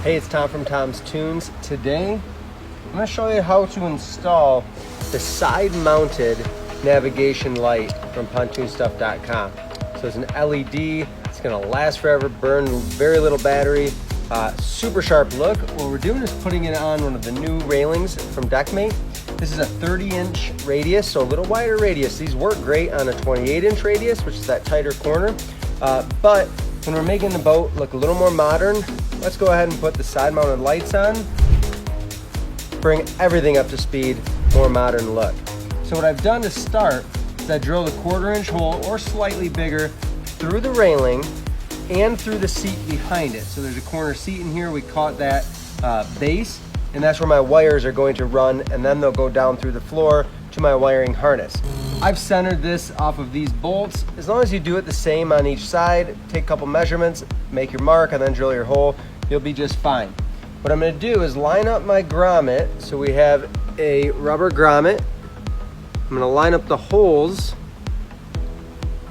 Hey, it's Tom from Tom's Tunes. Today, I'm going to show you how to install the side-mounted navigation light from pontoonstuff.com. So it's an LED, it's going to last forever, burn very little battery, super sharp look. What we're doing is putting it on one of the new railings from Deckmate. This is a 30-inch radius, so a little wider radius. These work great on a 28-inch radius, which is that tighter corner. But when we're making the boat look a little more modern, let's go ahead and put the side-mounted lights on, bring everything up to speed, more modern look. So what I've done to start is I drilled a 1/4-inch hole or slightly bigger through the railing and through the seat behind it. So there's a corner seat in here. We caught that base, and that's where my wires are going to run, and then they'll go down through the floor to my wiring harness. I've centered this off of these bolts. As long as you do it the same on each side, take a couple measurements, make your mark, and then drill your hole, you'll be just fine. What I'm going to do is line up my grommet. So we have a rubber grommet. I'm going to line up the holes,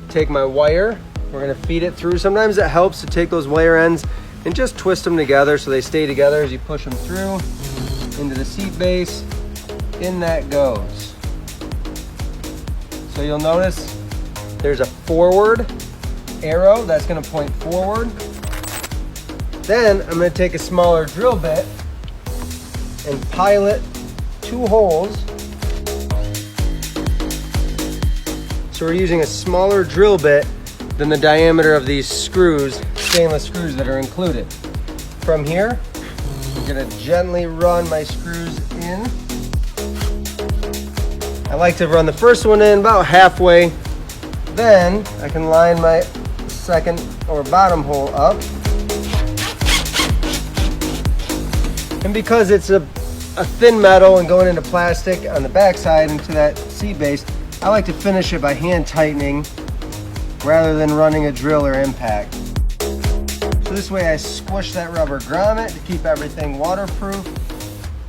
take my wire, we're going to feed it through. Sometimes it helps to take those wire ends and just twist them together so they stay together as you push them through into the seat base. In that goes. So you'll notice there's a forward arrow that's going to point forward. Then I'm going to take a smaller drill bit and pilot 2 holes. So we're using a smaller drill bit than the diameter of these screws, stainless screws that are included. From here, I'm going to gently run my screws in. I like to run the first one in about halfway. Then I can line my second or bottom hole up. And because it's a thin metal and going into plastic on the backside into that seat base, I like to finish it by hand tightening rather than running a drill or impact. So this way I squish that rubber grommet to keep everything waterproof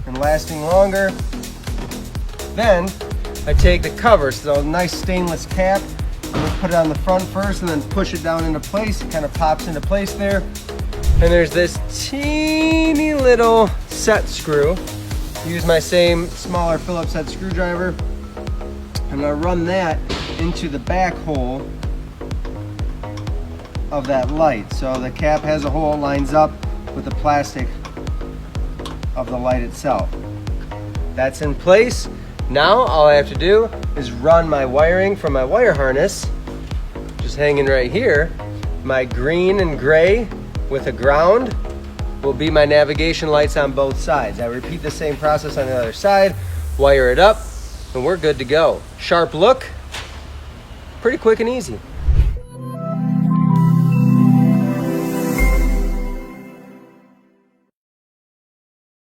and lasting longer. Then I take the cover, so a nice stainless cap, I'm going to put it on the front first and then push it down into place. It kind of pops into place there. And there's this teeny little set screw. Use my same smaller Phillips head screwdriver. I'm going to run that into the back hole of that light. So the cap has a hole, lines up with the plastic of the light itself. That's in place. Now all I have to do is run my wiring from my wire harness, just hanging right here. My green and gray with a ground will be my navigation lights on both sides. I repeat the same process on the other side, wire it up, and we're good to go. Sharp look, pretty quick and easy.